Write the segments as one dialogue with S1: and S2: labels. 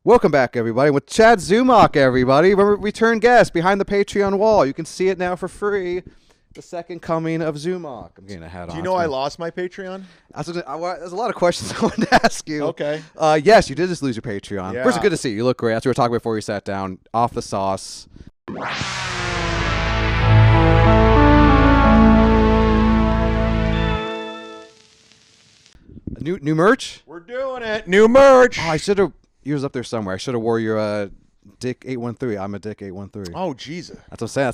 S1: Welcome back, everybody, with Chad Zumock, everybody. Return guest behind the Patreon wall. You can see it now for free. The second coming of Zumock. I'm getting a hat on.
S2: Do you know I lost my Patreon?
S1: There's a lot of questions I wanted to ask you.
S2: Okay.
S1: Yes, you did just lose your Patreon.
S2: Yeah.
S1: First, good to see you. You look great. That's what we were talking before you sat down. Off the sauce. New merch?
S2: We're doing it. New merch.
S1: Oh, I should have. Yours up there somewhere. I should have wore your Dick 813. I'm a Dick 813.
S2: Oh, Jesus.
S1: That's what I'm saying.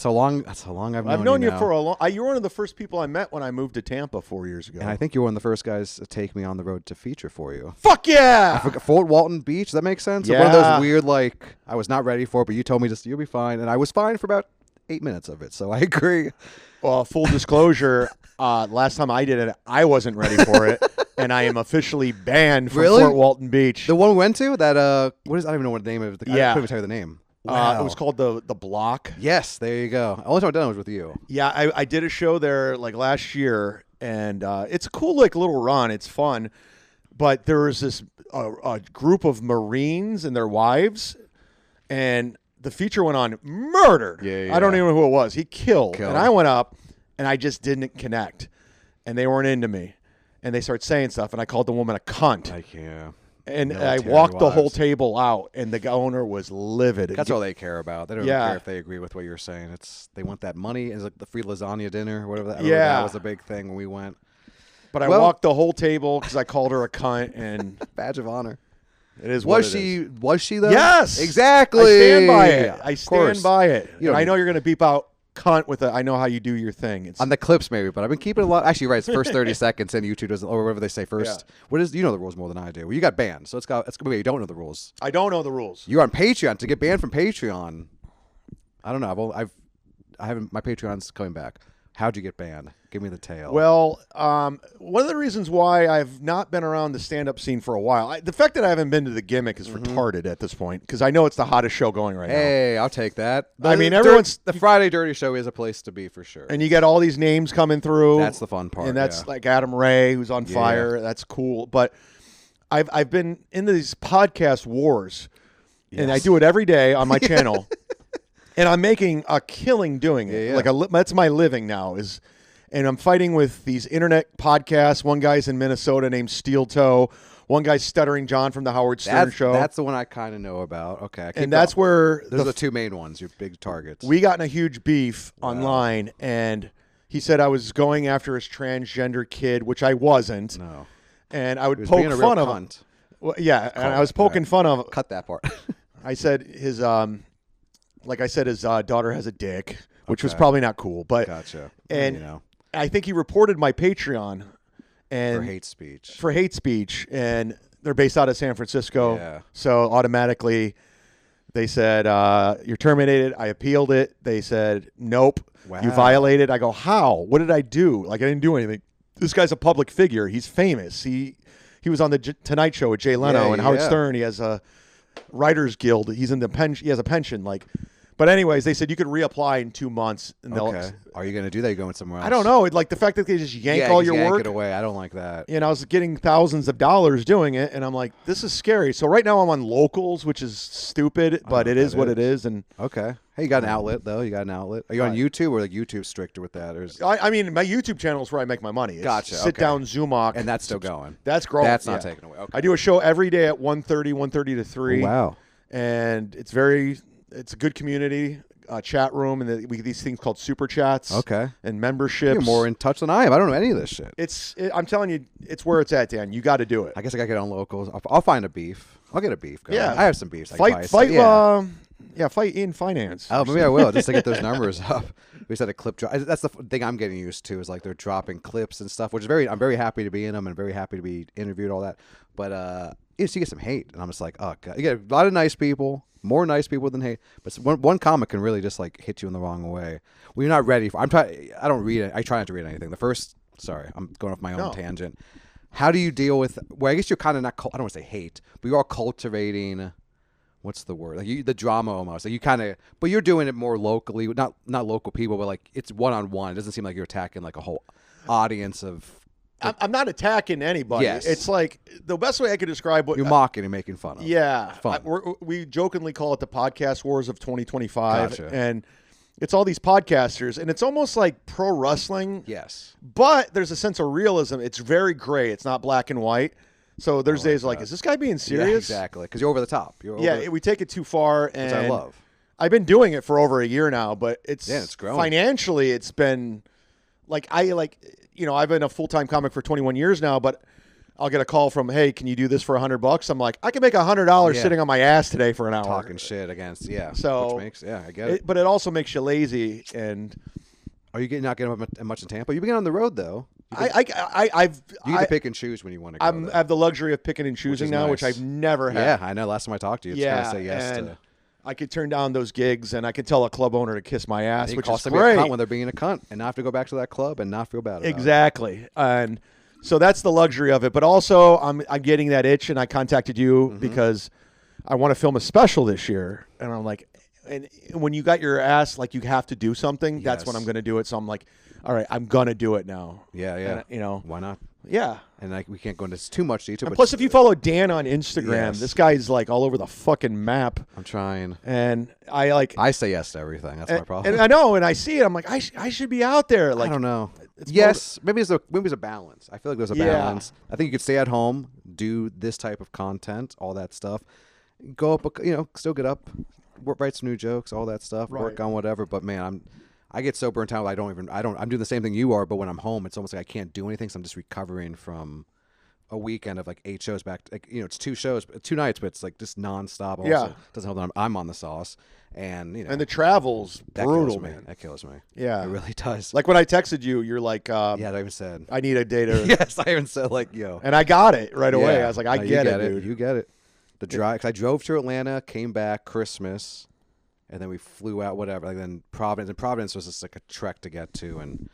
S1: That's how long I've known you
S2: now. For a long. You were one of the first people I met when I moved to Tampa 4 years ago.
S1: And I think you were one of the first guys to take me on the road to feature for you.
S2: Fuck yeah!
S1: Fort Walton Beach. Does that make sense?
S2: Yeah.
S1: One of those weird, I was not ready for it, but you told me you'll be fine, and I was fine for about 8 minutes of it. So I agree.
S2: Well, full disclosure, last time I did it, I wasn't ready for it, and I am officially banned from Fort Walton Beach.
S1: The one we went to? That what is? I don't even know what the name of it. I couldn't even tell you the name. Wow.
S2: It was called the Block.
S1: Yes, there you go. The only time I've done it was with you.
S2: Yeah, I did a show there last year, and it's a cool little run. It's fun, but there was this a group of Marines and their wives, and the feature went on murdered.
S1: Yeah.
S2: I don't even know who it was. He killed. And I went up, and I just didn't connect, and they weren't into me, and they started saying stuff, and I called the woman a cunt. And I walked the whole table out, and the owner was livid.
S1: That's all they care about. They don't care if they agree with what you're saying. They want that money. It's like the free lasagna dinner or whatever. That was a big thing when we went.
S2: But I walked the whole table because I called her a cunt, and
S1: badge of honor.
S2: It is.
S1: Was she though?
S2: Yes,
S1: exactly.
S2: I stand by it. I stand by it. I know you're going to beep out cunt with I know how you do your thing. It's
S1: on the clips maybe, but I've been keeping a lot. Actually, right, it's first 30 seconds, and YouTube doesn't, or whatever they say first. Yeah. What is? You know the rules more than I do. Well, you got banned, so it's you don't know the rules.
S2: I don't know the rules.
S1: You're on Patreon. To get banned from Patreon, I don't know. I haven't. My Patreon's coming back. How'd you get banned? Give me the tale.
S2: Well, one of the reasons why I've not been around the stand-up scene for a while, the fact that I haven't been to the Gimmick is retarded at this point, because I know it's the hottest show going right now.
S1: Hey, I'll take that.
S2: I mean,
S1: the Friday Dirty Show is a place to be for sure.
S2: And you get all these names coming through.
S1: That's the fun part.
S2: And that's like Adam Ray, who's on fire. That's cool. But I've been into these podcast wars, and I do it every day on my channel. And I'm making a killing doing it. That's my living now and I'm fighting with these internet podcasts. One guy's in Minnesota named Steel Toe. One guy's Stuttering John from the Howard Stern Show.
S1: That's the one I kind of know about. Okay.
S2: And that's where
S1: those are the two main ones, your big targets.
S2: We got in a huge beef online, and he said I was going after his transgender kid, which I wasn't.
S1: No.
S2: And I would poke fun of him. Well, yeah, and I was poking fun of him.
S1: Cut that part.
S2: I said his his daughter has a dick, which was probably not cool. But
S1: gotcha.
S2: And I think he reported my Patreon and
S1: for hate speech,
S2: and they're based out of San Francisco.
S1: Yeah.
S2: So automatically they said you're terminated. I appealed it. They said nope.
S1: Wow.
S2: You violated. I go, how? What did I do? I didn't do anything. This guy's a public figure. He's famous. He was on the Tonight Show with Jay Leno and Howard Stern. He has a Writers Guild. He's in the pension. He has a pension. But anyways, they said you could reapply in 2 months. And
S1: are you going to do that? You're going somewhere else?
S2: I don't know. The fact that they just yank all your work.
S1: It away. I don't like that.
S2: I was getting thousands of dollars doing it, and I'm like, this is scary. So right now I'm on Locals, which is stupid, but it is what it is. And
S1: okay. Hey, you got an outlet though. You got an outlet. Are you on YouTube, or YouTube's stricter with that? Or
S2: I mean, my YouTube channel is where I make my money.
S1: Gotcha.
S2: Sit down Zumock,
S1: and that's still going.
S2: That's growing.
S1: That's not taken away. Okay.
S2: I do a show every day at 1:30 to 3.
S1: Oh, wow.
S2: And it's a good community. Chat room, and we get these things called super chats.
S1: Okay.
S2: And memberships.
S1: You're more in touch than I am. I don't know any of this shit.
S2: I'm telling you, it's where it's at, Dan. You got to do it.
S1: I guess I got to get on Locals. I'll find a beef. I'll get a beef going.
S2: Yeah.
S1: I have some beefs.
S2: Fight in finance.
S1: Oh, maybe I will, just to get those numbers up. We said a clip drop. That's the thing I'm getting used to, is they're dropping clips and stuff, which is I'm very happy to be in them and very happy to be interviewed, all that. But you get some hate, and I'm just like, oh God. You get a lot of nice people. More nice people than hate, but one comic can really just hit you in the wrong way. Well, you're not ready for. I don't read it. I try not to read anything. Sorry, I'm going off my own tangent. How do you deal with? Well, I guess you're kind of not. I don't want to say hate, but you are cultivating. What's the word? The drama almost. You kind of, but you're doing it more locally. Not local people, but it's one-on-one. It doesn't seem like you're attacking a whole audience of
S2: I'm not attacking anybody.
S1: Yes.
S2: It's like the best way I could describe what
S1: You're mocking and making fun of.
S2: Yeah,
S1: Fun.
S2: We jokingly call it the podcast wars of 2025,
S1: Gotcha.
S2: and it's all these podcasters, and it's almost like pro wrestling.
S1: Yes.
S2: But there's a sense of realism. It's very gray. It's not black and white. So there's days like, is this guy being serious?
S1: Yeah, exactly. Because you're over the top.
S2: We take it too far, and
S1: which I love.
S2: I've been doing it for over a year now, but
S1: it's growing.
S2: Financially, it's been like I've been a full-time comic for 21 years now, but I'll get a call from, hey, can you do this for $100? I'm like, I can make $100 sitting on my ass today for an hour.
S1: Talking shit against,
S2: So,
S1: which makes, I get it.
S2: But it also makes you lazy. And
S1: are you not getting up much in Tampa? You've been on the road, though.
S2: You
S1: get to pick and choose when you want to go.
S2: I have the luxury of picking and choosing now,
S1: nice.
S2: which I've never had.
S1: Yeah, I know. Last time I talked to you, it's kind of say yes
S2: and
S1: to.
S2: I could turn down those gigs, and I could tell a club owner to kiss my ass, which is
S1: great.
S2: great.
S1: A cunt when they're being a cunt, and not have to go back to that club and not feel bad about it.
S2: Exactly. And so that's the luxury of it. But also, I'm getting that itch, and I contacted you because I want to film a special this year. And I'm like, and when you got your ass, like you have to do something, that's when I'm going to do it. So I'm like, all right, I'm going to do it now.
S1: Yeah.
S2: And,
S1: why not?
S2: Yeah.
S1: And we can't go into too much detail.
S2: And plus, if you follow Dan on Instagram, this guy's like all over the fucking map.
S1: I'm trying.
S2: And I
S1: say yes to everything. That's my problem.
S2: And I know, and I see it. I'm like, I should be out there. Like,
S1: I don't know. Yes, maybe there's a balance. I feel like there's a balance. I think you could stay at home, do this type of content, all that stuff. Go up, still get up, write some new jokes, all that stuff, work on whatever. But man, I get so burnt out. I'm doing the same thing you are, but when I'm home, it's almost like I can't do anything. So I'm just recovering from a weekend of like 8 shows back. It's 2 shows, 2 nights, but it's like just nonstop. Also, doesn't help that I'm on the sauce, and
S2: and the travel's brutal, man.
S1: That kills me.
S2: Yeah,
S1: it really does.
S2: Like when I texted you, you're like,
S1: I even said
S2: I need a day to.
S1: Yes, I even said like, yo,
S2: and I got it right away. I was like, I get it, dude.
S1: You get it. The drive, because I drove to Atlanta, came back Christmas. And then we flew out, whatever. Like then Providence. And Providence was just like a trek to get to and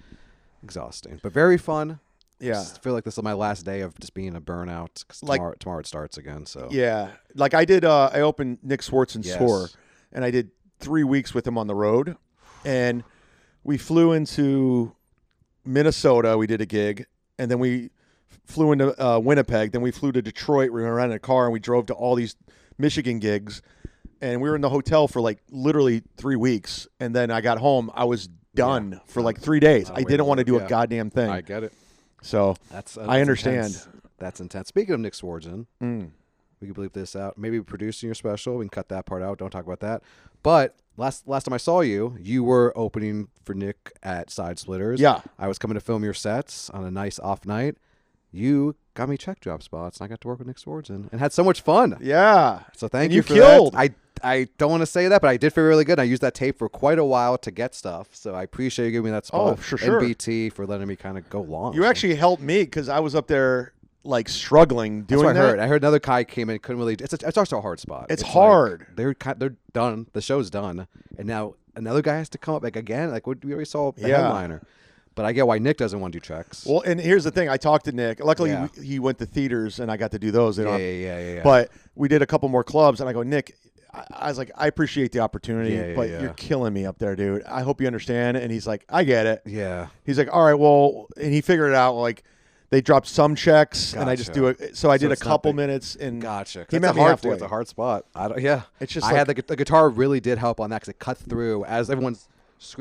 S1: exhausting, but very fun.
S2: Yeah.
S1: I feel like this is my last day of just being a burnout because tomorrow it starts again. So
S2: yeah, like I did. I opened Nick Swartson's tour, and I did 3 weeks with him on the road, and we flew into Minnesota. We did a gig, and then we flew into Winnipeg. Then we flew to Detroit. We rented a car, and we drove to all these Michigan gigs. And we were in the hotel for like literally 3 weeks. And then I got home. I was done for like 3 days. I didn't want to do a goddamn thing.
S1: I get it.
S2: So I understand.
S1: Intense. That's intense. Speaking of Nick Swardson, we can bleep this out. Maybe producing your special. We can cut that part out. Don't talk about that. But last time I saw you, you were opening for Nick at Side Splitters.
S2: Yeah.
S1: I was coming to film your sets on a nice off night. You got me check job spots, and I got to work with Nick Swardson and had so much fun.
S2: Yeah.
S1: So thank you for
S2: killed.
S1: that. I don't want to say that, but I did feel really good. I used that tape for quite a while to get stuff, so I appreciate you giving me that spot.
S2: Oh, for sure.
S1: And BT for letting me kind of go long.
S2: You actually helped me because I was up there like struggling doing that.
S1: That's what I heard another guy came in, couldn't really. It's also a hard spot.
S2: It's hard.
S1: Like, they're done. The show's done, and now another guy has to come up like again. Like we already saw the headliner. But I get why Nick doesn't want to do checks.
S2: Well, and here's the thing. I talked to Nick. Luckily, he went to theaters, and I got to do those.
S1: Yeah.
S2: But we did a couple more clubs, and I go, Nick, I was like, I appreciate the opportunity, but you're killing me up there, dude. I hope you understand. And he's like, I get it.
S1: Yeah.
S2: He's like, all right, well, and he figured it out. Like, they dropped some checks, and I just do it. So I did a couple minutes, and
S1: gotcha.
S2: He met me halfway.
S1: It's a hard spot.
S2: It's just
S1: I had the guitar really did help on that because it cut through as everyone's.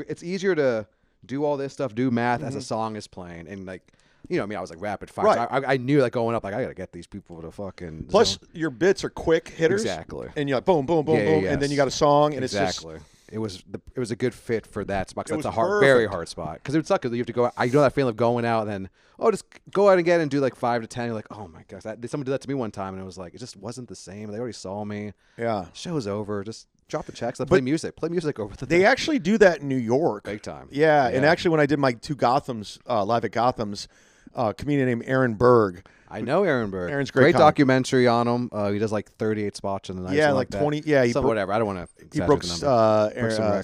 S1: It's easier to do all this stuff, do math as a song is playing, and like. I was like rapid fire.
S2: Right.
S1: So I knew like going up, like I gotta get these people to fucking.
S2: Plus, your bits are quick hitters.
S1: Exactly.
S2: And you're like boom, boom, boom, boom, and then you got a song, and it's just.
S1: It was a good fit for that spot. Cause that's a very hard spot. Because it would suck because you have to go. I know that feeling of going out and then just go out again and do like 5 to 10. You're like, oh my gosh, someone did that to me one time, and it was like it just wasn't the same. They already saw me.
S2: Yeah.
S1: Show's over. Just drop the checks. Play music. Play music over the.
S2: They actually do that in New York.
S1: Big time.
S2: Yeah, and actually when I did my 2 Gothams live at Gothams. A comedian named Aaron Berg.
S1: I know Aaron Berg.
S2: Aaron's
S1: great documentary on him. He does like 38 spots in the night.
S2: Yeah, like 20. Yeah,
S1: whatever. I don't want to.
S2: He broke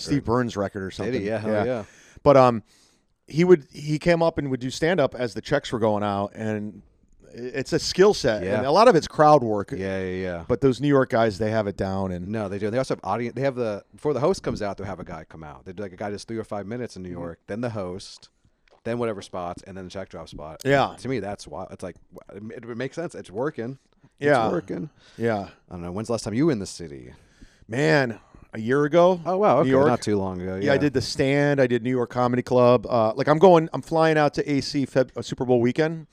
S2: Steve Burns' record or something.
S1: Did he? Yeah, hell yeah.
S2: But he came up and would do stand up as the checks were going out, and it's a skill set.
S1: Yeah.
S2: And a lot of it's crowd work.
S1: Yeah.
S2: But those New York guys, they have it down. And
S1: no, they do. They also have audience. They have before the host comes out, they'll have a guy come out. They do like a guy does 3 or 5 minutes in New York. Then the host. then whatever spots, and then the check drop spot.
S2: Yeah.
S1: And to me, that's why it's like it makes sense. It's working.
S2: Yeah.
S1: It's working.
S2: Yeah.
S1: I don't know. When's the last time you were in the city?
S2: Man, a year ago.
S1: Oh wow, okay,
S2: New York.
S1: not too long ago.
S2: Yeah, I did the Stand. I did New York Comedy Club. I'm flying out to AC Super Bowl weekend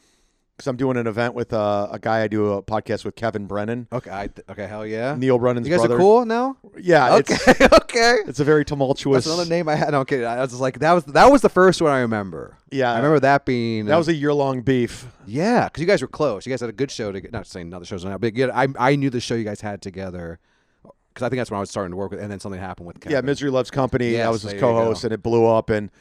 S2: because I'm doing an event with a guy I do a podcast with, Kevin Brennan.
S1: Okay, okay, hell yeah.
S2: Neil Brennan's
S1: you guys
S2: brother.
S1: are cool now.
S2: Yeah.
S1: Okay, okay.
S2: It's a very tumultuous.
S1: That's another name I had. No, okay, I was just like that was the first one I remember.
S2: Yeah,
S1: I remember that being.
S2: That was a year-long beef.
S1: Yeah, because you guys were close. You guys had a good show. Not saying other shows are not, but I knew the show you guys had together. Because I think that's when I was starting to work with, and then something happened with Kevin.
S2: Yeah, Misery Loves Company.
S1: Yes,
S2: I was his
S1: there you
S2: co-host,
S1: go.
S2: and it blew up. And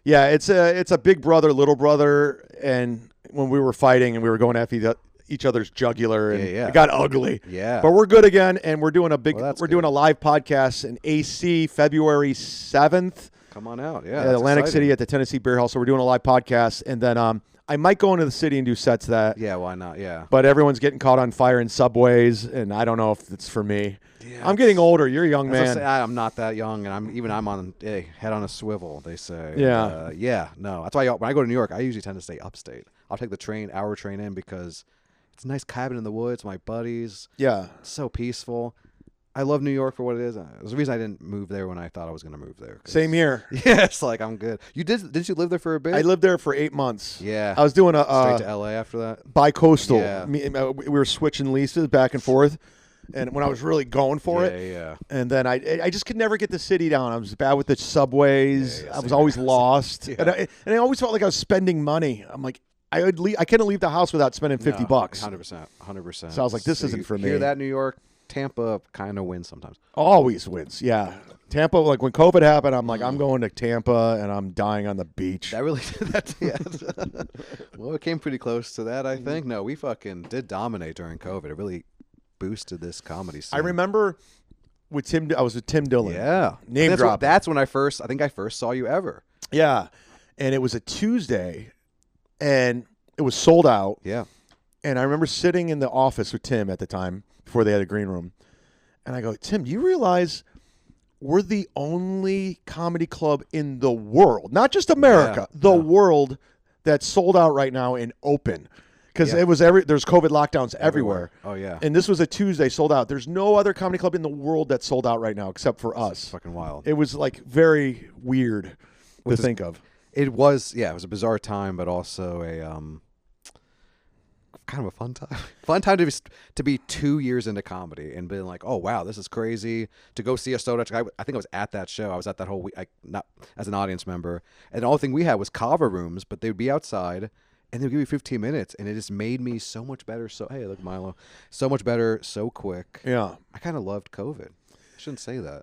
S2: yeah, it's a big brother, little brother. And when we were fighting and we were going after each other's jugular, and
S1: Yeah.
S2: it got ugly.
S1: Yeah.
S2: But we're good again, and we're doing doing a live podcast in AC February 7th.
S1: Come on out, yeah.
S2: At
S1: That's
S2: Atlantic
S1: exciting.
S2: City at the Tennessee Beer Hall. So we're doing a live podcast, and then I might go into the city and do sets that.
S1: Yeah, why not? Yeah.
S2: But everyone's getting caught on fire in subways, and I don't know if it's for me.
S1: Yeah,
S2: I'm getting older. You're a young man.
S1: I'm not that young, and I'm on head on a swivel. They say.
S2: Yeah.
S1: Yeah. No, that's why when I go to New York, I usually tend to stay upstate. I'll take the hour train in because it's a nice cabin in the woods. My buddies.
S2: Yeah.
S1: It's so peaceful. I love New York for what it is. There's the reason I didn't move there when I thought I was going to move there.
S2: Same here.
S1: Yeah, it's like I'm good. Did you live there for a bit?
S2: I lived there for 8 months.
S1: Yeah.
S2: I was doing
S1: straight to LA after that.
S2: bi-coastal.
S1: Yeah.
S2: We were switching leases back and forth, and when I was really going for it,
S1: Yeah.
S2: and then I just could never get the city down. I was bad with the subways.
S1: Yeah,
S2: I was
S1: same
S2: always
S1: here.
S2: lost,
S1: Yeah.
S2: and I always felt like I was spending money. I'm like, I couldn't leave the house without spending $50.
S1: 100%.
S2: So I was like, this isn't
S1: you
S2: for me.
S1: Hear that, New York? Tampa kind of wins sometimes.
S2: Always wins. Yeah. Tampa, like when COVID happened, I'm like, I'm going to Tampa and I'm dying on the beach.
S1: That really did that. Yeah. Well, it came pretty close to that, I think. No, we fucking did dominate during COVID. It really boosted this comedy scene.
S2: I remember I was with Tim Dillon.
S1: Yeah.
S2: Name drop.
S1: That's when I first saw you ever.
S2: Yeah. And it was a Tuesday and it was sold out.
S1: Yeah.
S2: And I remember sitting in the office with Tim at the time before they had a green room. And I go, Tim, do you realize we're the only comedy club in the world, not just America, world that's sold out right now and open? Because it was there's COVID lockdowns everywhere.
S1: Oh, yeah.
S2: And this was a Tuesday sold out. There's no other comedy club in the world that's sold out right now except for us.
S1: It's fucking wild.
S2: It was like very weird to think of.
S1: It was a bizarre time, but also a kind of a fun time. Fun time to be 2 years into comedy and being like, oh wow, this is crazy. To go see a soda. I think I was at that show. I was at that whole week, not as an audience member. And the only thing we had was kava rooms, but they would be outside and they'd give you 15 minutes, and it just made me so much better. So hey, look, Milo, so much better, so quick.
S2: Yeah,
S1: I kind of loved COVID. I shouldn't say that.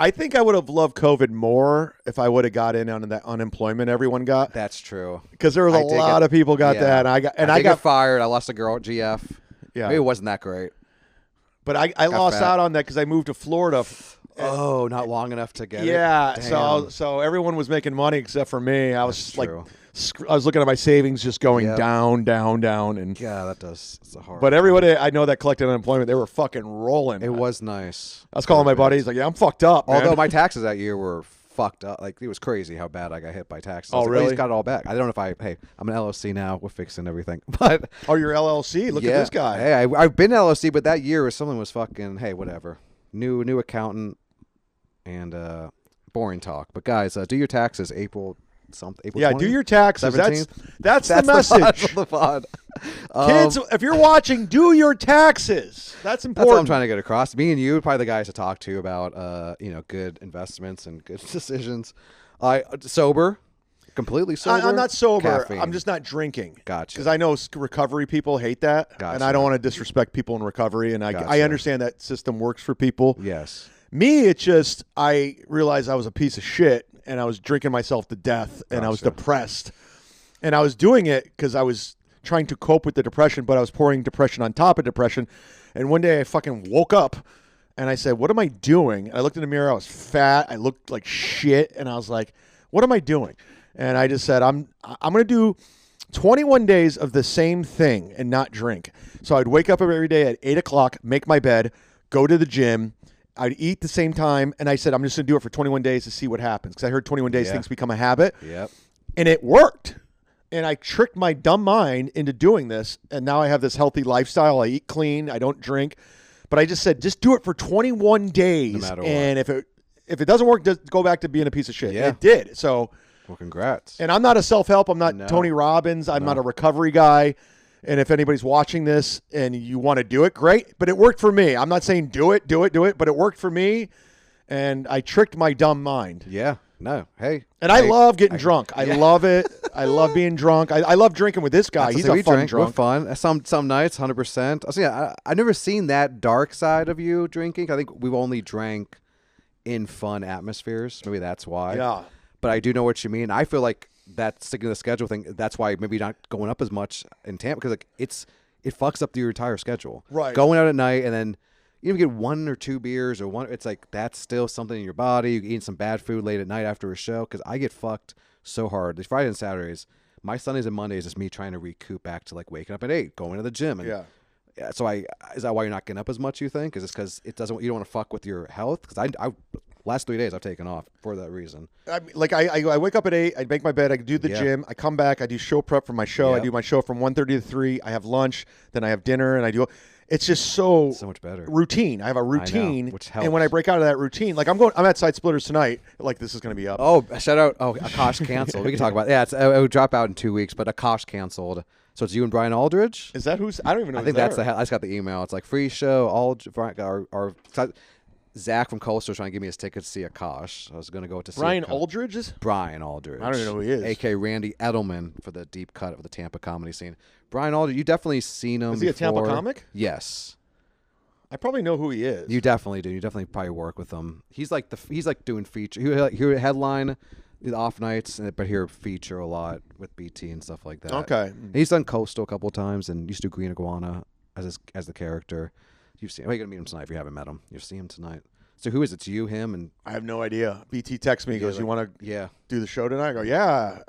S2: I think I would have loved COVID more if I would have got in on that unemployment everyone got.
S1: That's true.
S2: Because there was a lot of people got that, and I got
S1: fired. I lost a girl at GF.
S2: Yeah,
S1: maybe it wasn't that great.
S2: But I lost out on that because I moved to Florida.
S1: Oh, not long enough to get it.
S2: Yeah,
S1: Damn.
S2: so everyone was making money except for me. I was
S1: That's
S2: like,
S1: true.
S2: I was looking at my savings just going
S1: Yep.
S2: down, and
S1: Yeah, that does. It's a hard.
S2: but everybody I know that collected unemployment, they were fucking rolling.
S1: It was nice.
S2: I was calling my buddies like, yeah, I'm fucked up, man.
S1: Although my taxes that year were fucked up. Like, it was crazy how bad I got hit by taxes. I was
S2: Oh,
S1: like,
S2: really?
S1: He's got it all back. I don't know if I'm an LLC now. We're fixing everything. But
S2: Oh, your LLC. Look at this guy.
S1: Hey, I've been LLC, but that year someone was fucking, hey, whatever. New accountant and boring talk. But guys, do your taxes April something. April
S2: Yeah,
S1: 20th?
S2: do your taxes.
S1: 17th?
S2: That's the message.
S1: The pod.
S2: Kids, if you're watching, do your taxes. That's important.
S1: That's what I'm trying to get across. Me and you are probably the guys to talk to about, good investments and good decisions. Sober, completely sober.
S2: I'm not sober.
S1: Caffeine.
S2: I'm just not drinking.
S1: Gotcha.
S2: Because I know recovery people hate that, and
S1: Gotcha.
S2: I don't want to disrespect people in recovery, and I
S1: Gotcha.
S2: understand that system works for people.
S1: Yes.
S2: Me, it's just I realized I was a piece of shit, and I was drinking myself to death, and I was
S1: Gotcha.
S2: depressed. And I was doing it because I was trying to cope with the depression, but I was pouring depression on top of depression. And one day I fucking woke up, and I said, what am I doing? I looked in the mirror. I was fat. I looked like shit. And I was like, what am I doing? And I just said, I'm going to do 21 days of the same thing and not drink. So I'd wake up every day at 8 o'clock, make my bed, go to the gym. I'd eat the same time. And I said, I'm just going to do it for 21 days to see what happens. Because I heard 21 days
S1: Yeah.
S2: things become a habit.
S1: Yep.
S2: And it worked. And I tricked my dumb mind into doing this. And now I have this healthy lifestyle. I eat clean. I don't drink. But I just said, just do it for 21 days.
S1: No matter
S2: and
S1: what.
S2: if it doesn't work, just go back to being a piece of shit.
S1: Yeah.
S2: It did. So,
S1: well, congrats.
S2: and I'm not a self-help. I'm not Tony Robbins. I'm not a recovery guy. And if anybody's watching this and you want to do it, great. But it worked for me. I'm not saying do it. But it worked for me. And I tricked my dumb mind.
S1: Yeah. No. Hey.
S2: And I love getting drunk. I love it. I love being drunk. I love drinking with this guy. He's a fun drunk.
S1: We're fun. Some nights, 100%. So yeah, I've never seen that dark side of you drinking. I think we've only drank in fun atmospheres. Maybe that's why.
S2: Yeah.
S1: But I do know what you mean. I feel like that sticking to the schedule thing, that's why maybe not going up as much in Tampa, because like it fucks up your entire schedule.
S2: Right.
S1: Going out at night and then you even get 1 or 2 beers or one, it's like that's still something in your body. You eat some bad food late at night after a show, because I get fucked so hard. These Fridays and Saturdays, my Sundays and Mondays is me trying to recoup back to like waking up at 8, going to the gym. And yeah. So is that why you're not getting up as much, you think? Is it because you don't want to fuck with your health? Because I last 3 days I've taken off for that reason.
S2: I wake up at 8, I make my bed, I do the gym, I come back, I do show prep for my show. I do my show from 1:30 to 3. I have lunch, then I have dinner, and I do. It's just so
S1: much better.
S2: Routine. I have a routine,
S1: which helps.
S2: And when I break out of that routine, like I'm at Side Splitters tonight. Like this is going to be up.
S1: Oh, shout out! Oh, Akash canceled. We can talk about it. Yeah, it would drop out in 2 weeks, but Akash canceled. So it's you and Brian Aldridge.
S2: Is that who's? I don't even know.
S1: I think that's I just got the email. It's like free show. Our Zach from Coastal trying to give me his ticket to see Akash. I was going to go to see
S2: Brian Aldridge. Is
S1: Brian Aldridge.
S2: I don't even know who he is.
S1: A.K. Randy Edelman for the deep cut of the Tampa comedy scene. Brian Aldridge, you definitely seen him.
S2: Is he a Tampa comic?
S1: Yes.
S2: I probably know who he is.
S1: You definitely do. You definitely probably work with him. He's like doing feature. He would headline the off nights, but he'll feature a lot with BT and stuff like that.
S2: Okay.
S1: And he's done Coastal a couple of times and used to do Green Iguana as the character. You're gonna meet him tonight if you haven't met him. You'll see him tonight. So who is it? It's you, him, and
S2: I have no idea. BT texts me. He goes,
S1: like,
S2: "You want to
S1: Yeah.
S2: do the show tonight?" I go, "Yeah."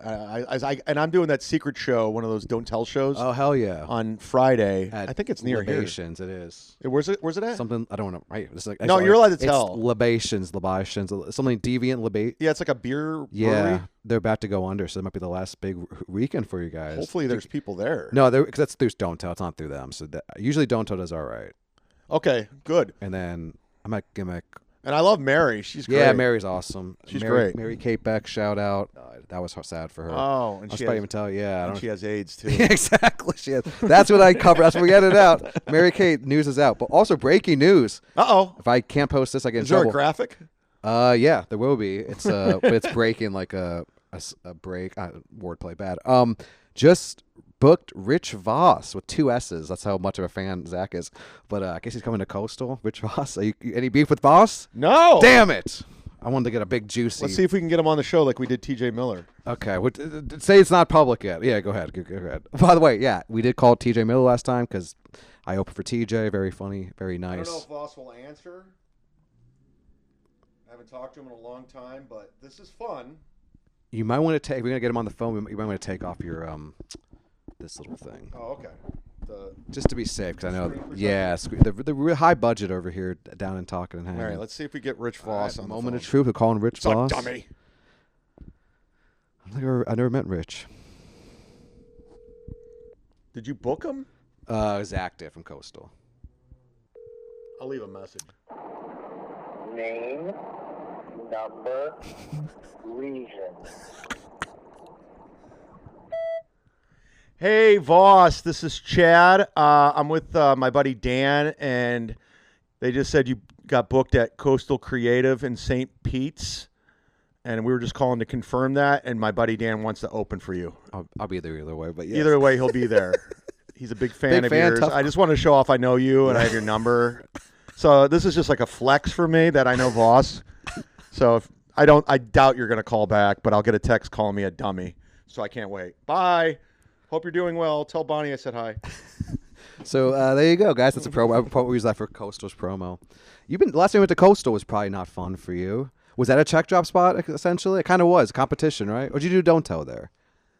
S2: And I'm doing that secret show, one of those don't tell shows.
S1: Oh hell yeah!
S2: On Friday, I think it's near
S1: Libations. It is.
S2: Where's it at?
S1: Something I don't know. Right? It's like,
S2: no, you're allowed to tell.
S1: It's Libations, something deviant.
S2: Yeah, it's like a beer.
S1: Yeah,
S2: brewery.
S1: They're about to go under, so it might be the last big weekend for you guys.
S2: Hopefully, there's people there.
S1: No, because that's through Don't Tell. It's not through them. So usually Don't Tell does all right.
S2: Okay, good.
S1: And then I'm at Gimmick.
S2: And I love Mary. She's great.
S1: Yeah, Mary's awesome.
S2: She's great.
S1: Mary Kate Beck, shout out. That was sad for her.
S2: Oh, and
S1: I was probably even tell you. Yeah,
S2: and she has AIDS too.
S1: Exactly. She has. That's what I cover. That's what we get it out. Mary Kate news is out, but also breaking news.
S2: If
S1: I can't post this, I get in
S2: Is there
S1: trouble.
S2: a graphic?
S1: Yeah, there will be. It's but it's breaking like a break. Wordplay bad. Just booked Rich Voss with 2 S's. That's how much of a fan Zach is. But I guess he's coming to Coastal. Rich Voss. Are you any beef with Voss?
S2: No.
S1: Damn it. I wanted to get a big juicy.
S2: Let's see if we can get him on the show like we did TJ Miller.
S1: Okay. Say it's not public yet. Yeah, go ahead. Go ahead. By the way, yeah, we did call TJ Miller last time because I opened for TJ. Very funny. Very nice.
S2: I don't know if Voss will answer. I haven't talked to him in a long time, but this is fun.
S1: You might want to take. If we're gonna get him on the phone, you might want to take off your this little thing.
S2: Oh, okay.
S1: Just to be safe, because I know. Yeah, the real high budget over here down in Talkin and Hangin.
S2: All right, let's see if we get Rich Voss on the
S1: moment
S2: phone.
S1: of truth. We're calling Rich Voss.
S2: Dummy.
S1: I never met Rich.
S2: Did you book him?
S1: Zach did from Coastal.
S2: I'll leave a message.
S3: Name, number, reason.
S2: Hey, Voss, this is Chad. I'm with my buddy Dan, and they just said you got booked at Coastal Creative in St. Pete's, and we were just calling to confirm that, and my buddy Dan wants to open for you.
S1: I'll be there either way, but yes.
S2: Either way, he'll be there. He's a big fan of yours. I just want to show off I know you, and I have your number. So this is just like a flex for me that I know Voss. So if I doubt you're going to call back, but I'll get a text calling me a dummy, so I can't wait. Bye. Hope you're doing well. Tell Bonnie I said hi.
S1: So there you go, guys. That's a promo. I probably use that for Coastal's promo. Last time you went to Coastal was probably not fun for you. Was that a check drop spot essentially? It kind of was a competition, right? Or did you do Don't Tell there?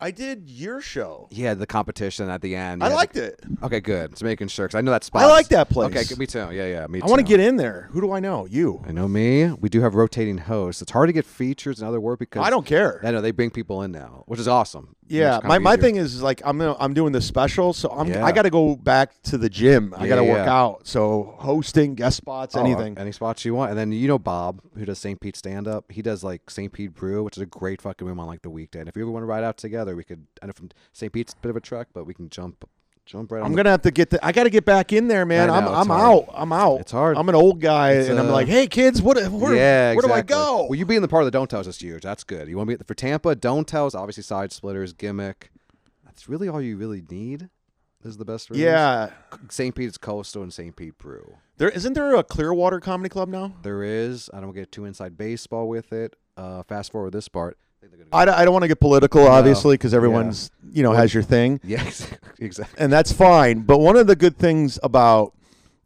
S2: I did your show.
S1: Yeah, the competition at the end.
S2: I
S1: Yeah,
S2: liked it.
S1: Okay, good. Just making sure, because I know that spot.
S2: I like that place.
S1: Okay, me too. Yeah, me too.
S2: I want to get in there. Who do I know? You.
S1: I know me. We do have rotating hosts. It's hard to get features and other work because
S2: I don't care.
S1: I know they bring people in now, which is awesome.
S2: Yeah,
S1: It's kinda
S2: my
S1: easier.
S2: thing is like I'm doing the special, so
S1: Yeah.
S2: I got to go back to the gym. I got to work
S1: Yeah.
S2: out. So hosting, guest spots, anything.
S1: Any spots you want. And then you know Bob, who does St. Pete stand up. He does like St. Pete Brew, which is a great fucking room on like the weekday. And if you ever want to ride out together, we could. I know from St. Pete's a bit of a trek, but we can jump right on.
S2: I'm gonna have to get. I got to get back in there, man.
S1: I know,
S2: I'm
S1: it's hard.
S2: out. I'm out.
S1: It's hard.
S2: I'm an old guy, and I'm like, hey kids, where do I
S1: exactly.
S2: go?
S1: Well, you being the part of the Don't Tells is huge. That's good. You want to be for Tampa, Don't Tells, obviously Side Splitters, Gimmick. That's really all you really need. Is the best rooms.
S2: Yeah.
S1: St. Pete's Coastal and St. Pete Brew.
S2: Isn't there a Clearwater Comedy Club now?
S1: There is. I don't get too inside baseball with it. Fast forward this part.
S2: I don't want to get political, obviously, because everyone's has your thing.
S1: Yeah, exactly.
S2: And that's fine. But one of the good things about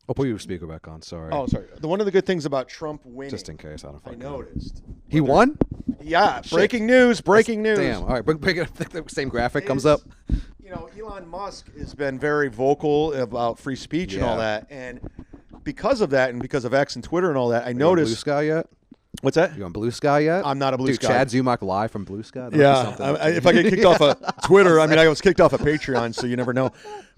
S1: I'll put your speaker back on. Sorry.
S2: Oh, sorry. One of the good things about Trump winning.
S1: Just in case.
S2: I noticed.
S1: He won?
S2: Yeah. Breaking news. Breaking news.
S1: Damn. All right. Bring it up. The same graphic comes up.
S2: Elon Musk has been very vocal about free speech and all that. And because of that and because of X and Twitter and all that, I noticed.
S1: Blue Sky yet?
S2: What's that?
S1: You on Blue Sky yet?
S2: I'm not a Blue
S1: Dude,
S2: Sky.
S1: Chad Zumock live from Blue Sky?
S2: Yeah. If I get kicked off of Twitter, I mean, I was kicked off of Patreon, so you never know.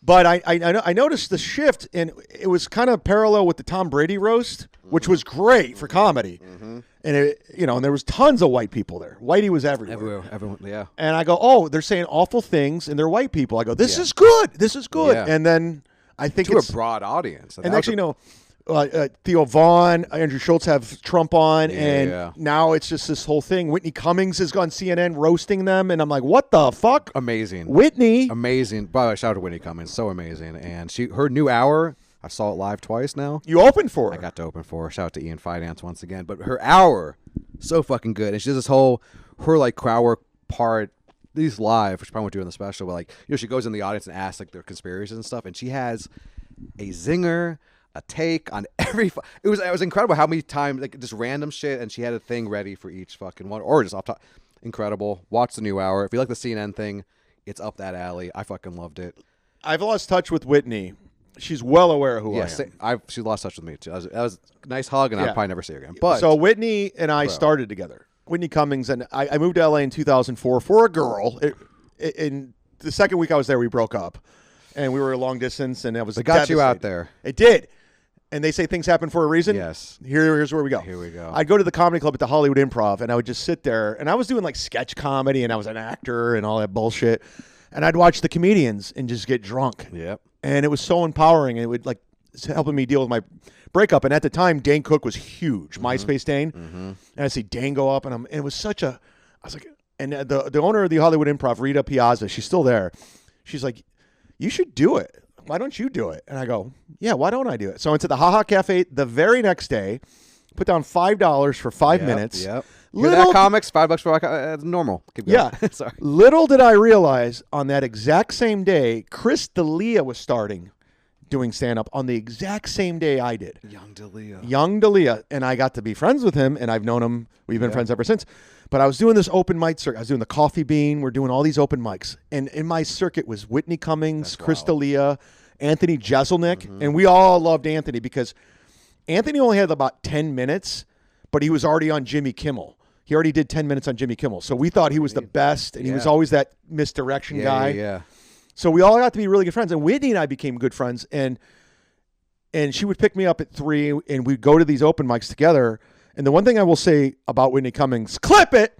S2: But I noticed the shift, and it was kind of parallel with the Tom Brady roast, which was great for comedy. Mm-hmm. And and there was tons of white people there. Whitey was everywhere.
S1: Everyone, yeah.
S2: And I go, oh, they're saying awful things, and they're white people. I go, this is good. This is good.
S1: Yeah.
S2: And then I think
S1: To
S2: it's
S1: a broad audience.
S2: and actually, Theo Vaughn, Andrew Schultz have Trump on, and now it's just this whole thing. Whitney Cummings has gone CNN roasting them, and I'm like, what the fuck?
S1: Amazing.
S2: Whitney.
S1: Amazing. By the way, shout out to Whitney Cummings. So amazing. And her new hour, I saw it live twice now.
S2: You opened for her.
S1: I got to open for her. Shout out to Ian Finance once again. But her hour, so fucking good. And she does this whole, her like crowd work part, these live, which probably won't do in the special, but like, she goes in the audience and asks like their conspiracies and stuff. And she has a zinger, a take on every. It was incredible how many times, like just random shit. And she had a thing ready for each fucking one, or just off top. Incredible. Watch the new hour. If you like the CNN thing, it's up that alley. I fucking loved it.
S2: I've lost touch with Whitney. She's well aware of who I am.
S1: She lost touch with me too. That was a nice hug, and I'll probably never see her again. But
S2: so Whitney and I started together. Whitney Cummings, and I moved to LA in 2004 for a girl. In the second week I was there, we broke up, and we were long distance, and it was.
S1: It got you out there.
S2: It did. And they say things happen for a reason.
S1: Yes.
S2: Here's where we go.
S1: Here we go.
S2: I'd go to the comedy club at the Hollywood Improv, and I would just sit there, and I was doing like sketch comedy, and I was an actor and all that bullshit. And I'd watch the comedians and just get drunk.
S1: Yep.
S2: And it was so empowering. It would like helping me deal with my breakup. And at the time, Dane Cook was huge, MySpace Dane. Mm-hmm. And I see Dane go up, and it was such a. I was like, and the owner of the Hollywood Improv, Rita Piazza, she's still there. She's like, you should do it. Why don't you do it? And I go, yeah, why don't I do it? So I went to the Ha Ha Cafe the very next day, put down $5 for 5 minutes.
S1: Yep. Hear that, comics? $5 for normal. Keep going.
S2: Yeah.
S1: Sorry.
S2: Little did I realize on that exact same day, Chris D'Elia was starting doing stand-up on the exact same day I did. Young D'Elia. And I got to be friends with him, and I've known him. We've been friends ever since. But I was doing this open mic circuit. I was doing the Coffee Bean. We're doing all these open mics. And in my circuit was Whitney Cummings, Chris D'Elia, Anthony Jeselnik. Mm-hmm. And we all loved Anthony because Anthony only had about 10 minutes, but he was already on Jimmy Kimmel. He already did 10 minutes on Jimmy Kimmel. So we thought he was the best, and he was always that misdirection guy.
S1: Yeah.
S2: So we all got to be really good friends. And Whitney and I became good friends. And she would pick me up at 3, and we'd go to these open mics together. And the one thing I will say about Whitney Cummings, clip it,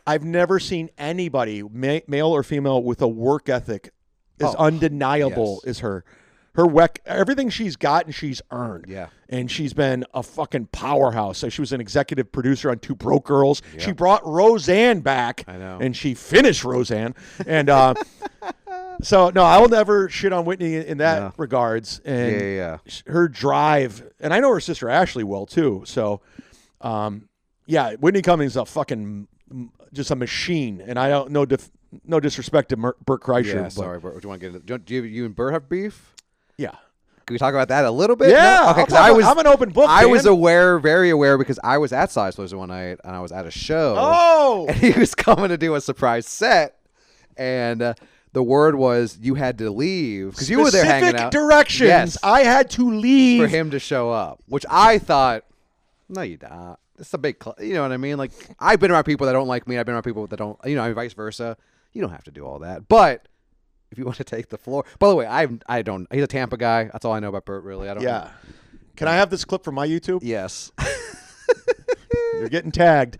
S2: I've never seen anybody, male or female, with a work ethic as undeniable as her. Everything she's got and she's earned.
S1: Yeah.
S2: And she's been a fucking powerhouse. So she was an executive producer on Two Broke Girls.
S1: Yep.
S2: She brought Roseanne back.
S1: I know.
S2: And she finished Roseanne. And so, no, I will never shit on Whitney in that regards. And her drive, and I know her sister Ashley well too. So, Whitney Cummings is a fucking, just a machine. And I don't know, no disrespect to Bert Kreischer.
S1: Yeah, sorry, Bert. Do you want to get it? Do you and Bert have beef?
S2: Yeah.
S1: Can we talk about that a little bit?
S2: Yeah.
S1: No? Okay,
S2: I'm an open book.
S1: I was very aware because I was at Size Blizzard one night and I was at a show.
S2: Oh.
S1: And he was coming to do a surprise set. and the word was you had to leave because you were there hanging out.
S2: Specific directions.
S1: Yes.
S2: I had to leave
S1: For him to show up, which I thought, no, you don't. It's a big, you know what I mean? Like, I've been around people that don't like me. I've been around people that don't, you know, vice versa. You don't have to do all that. But if you want to take the floor, by the way, I don't. He's a Tampa guy. That's all I know about Bert. Really, I don't.
S2: Yeah. Can I have this clip from my YouTube?
S1: Yes.
S2: You're getting tagged.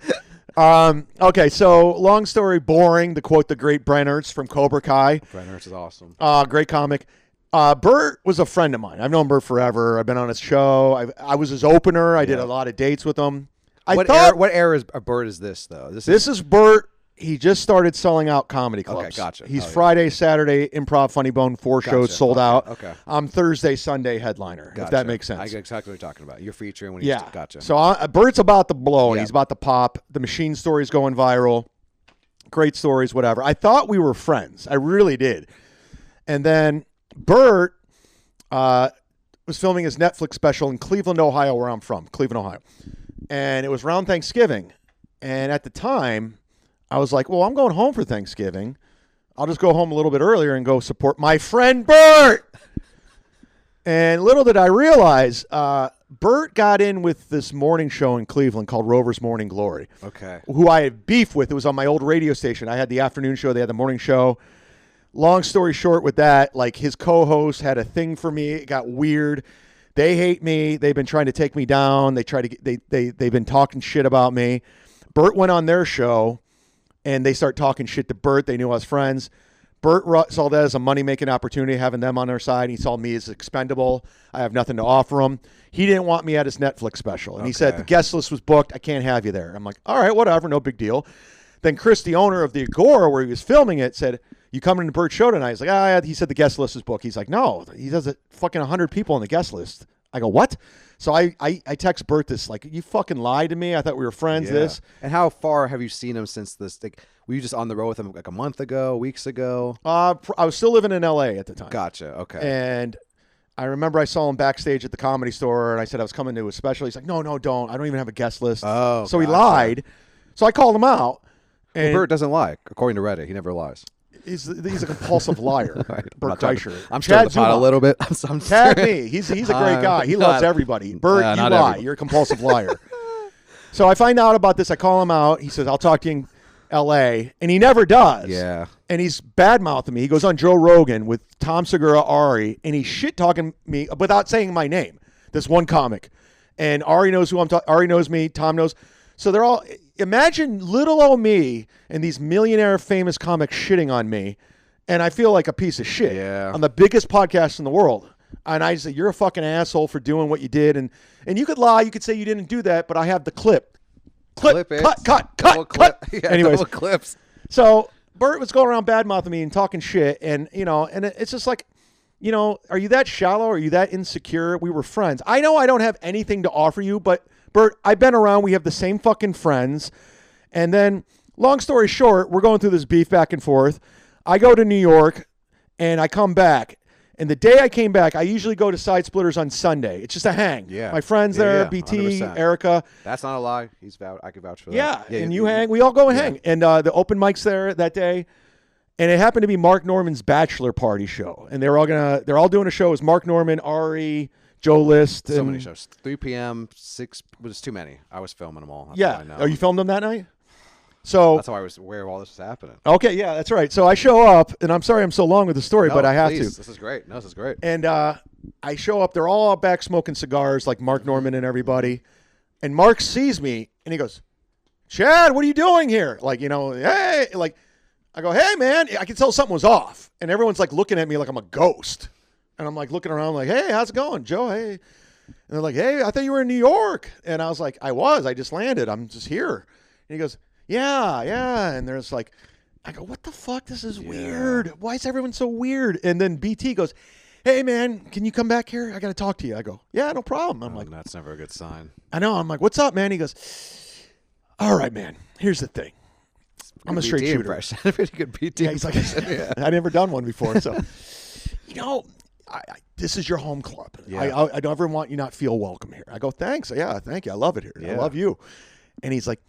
S2: Okay, so long story boring. To quote the great Brenners from Cobra Kai.
S1: Brenners is awesome.
S2: Great comic. Bert was a friend of mine. I've known Bert forever. I've been on his show. I was his opener. I did a lot of dates with him.
S1: What era of Bert is this though?
S2: This is Bert. He just started selling out comedy clubs.
S1: Okay, gotcha.
S2: He's Friday, Saturday, Improv, Funny Bone, 4 shows sold out.
S1: Okay.
S2: I'm Thursday, Sunday headliner, if that makes sense.
S1: I get exactly what you're talking about. You're featuring when you gotcha.
S2: So Bert's about to blow, and he's about to pop. The machine story's going viral. Great stories, whatever. I thought we were friends. I really did. And then Bert was filming his Netflix special in Cleveland, Ohio, where I'm from, Cleveland, Ohio. And it was around Thanksgiving. And at the time, I was like, well, I'm going home for Thanksgiving. I'll just go home a little bit earlier and go support my friend Bert. And little did I realize, Bert got in with this morning show in Cleveland called Rover's Morning Glory.
S1: Okay.
S2: Who I had beef with. It was on my old radio station. I had the afternoon show. They had the morning show. Long story short with that, like his co-host had a thing for me. It got weird. They hate me. They've been trying to take me down. They've been talking shit about me. Bert went on their show. And they start talking shit to Bert. They knew I was friends. Bert saw that as a money-making opportunity, having them on their side. He saw me as expendable. I have nothing to offer him. He didn't want me at his Netflix special. And he said, the guest list was booked. I can't have you there. I'm like, all right, whatever, no big deal. Then Chris, the owner of the Agora, where he was filming it, said, you coming to Bert's show tonight? He's like, yeah. He said the guest list is booked. He's like, no, he does it fucking 100 people on the guest list. I go, what? So I text Bert this, like, you fucking lied to me. I thought we were friends, this.
S1: And how far have you seen him since this? Like, were you just on the road with him like a month ago, weeks ago?
S2: I was still living in L.A. at the time.
S1: Gotcha, okay.
S2: And I remember I saw him backstage at the Comedy Store, and I said I was coming to a special. He's like, no, don't. I don't even have a guest list.
S1: Oh,
S2: so he lied. So I called him out. And
S1: Bert doesn't lie, according to Reddit. He never lies.
S2: He's a compulsive liar.
S1: Right.
S2: Bert Kreischer.
S1: I'm stirring the pot a little bit. I'm
S2: Tag me. He's a great guy. He loves everybody. Bert, you lie.
S1: Everybody.
S2: You're a compulsive liar. So I find out about this. I call him out. He says, I'll talk to you in L.A. And he never does.
S1: Yeah.
S2: And he's bad-mouthing me. He goes on Joe Rogan with Tom Segura, Ari, and he's shit-talking me without saying my name. This one comic. And Ari knows who I'm talking. Ari knows me. Tom knows. So they're all, imagine little old me and these millionaire famous comics shitting on me, and I feel like a piece of shit.
S1: Yeah.
S2: On the biggest podcast in the world. And I say, you're a fucking asshole for doing what you did. And you could lie, you could say you didn't do that, but I have the clip.
S1: Clip it.
S2: Cut.
S1: Yeah,
S2: Anyways.
S1: double clips.
S2: So Bert was going around bad-mouthing me and talking shit, and, and it's just like, are you that shallow? Are you that insecure? We were friends. I know I don't have anything to offer you, but Bert, I've been around. We have the same fucking friends. And then, long story short, we're going through this beef back and forth. I go to New York, and I come back. And the day I came back, I usually go to Side Splitters on Sunday. It's just a hang.
S1: Yeah.
S2: My friends there,
S1: Yeah,
S2: BT,
S1: 100%.
S2: Erica.
S1: That's not a lie. I can vouch for that.
S2: Yeah, and you hang. We all go and hang. And the open mic's there that day. And it happened to be Mark Norman's bachelor party show. And they're all doing a show. It was Mark Norman, Ari, Joe List.
S1: So many shows. 3 p.m., 6 was too many. I was filming them all. That's
S2: Yeah.
S1: all I know.
S2: Oh, you filmed them that night? So
S1: That's how I was aware of all this was happening.
S2: okay, yeah, that's right. So I show up, and I'm sorry I'm so long with the story,
S1: No,
S2: but I have
S1: please.
S2: to.
S1: This is great. No, this is great.
S2: And I show up. They're all out back smoking cigars, like Mark Norman and everybody. And Mark sees me, and he goes, Chad, what are you doing here? Like, hey, like, I go, hey, man. I can tell something was off. And everyone's like looking at me like I'm a ghost. And I'm like looking around like, hey, how's it going, Joe? Hey. And they're like, hey, I thought you were in New York. And I was like, I just landed. I'm just here. And he goes, yeah. And there's like, I go, what the fuck? This is weird. Why is everyone so weird? And then BT goes, hey, man, can you come back here? I got to talk to you. I go, yeah, no problem. I'm like,
S1: that's never a good sign.
S2: I know. I'm like, what's up, man? He goes, all right, man, here's the thing. I'm a straight
S1: BT
S2: shooter.
S1: impression. Pretty good BT
S2: Yeah, he's like,
S1: impression.
S2: I'd never done one before. So, this is your home club.
S1: Yeah.
S2: I don't ever want you not feel welcome here. I go, thanks. Yeah, thank you. I love it here. I
S1: Yeah.
S2: love you. And he's like,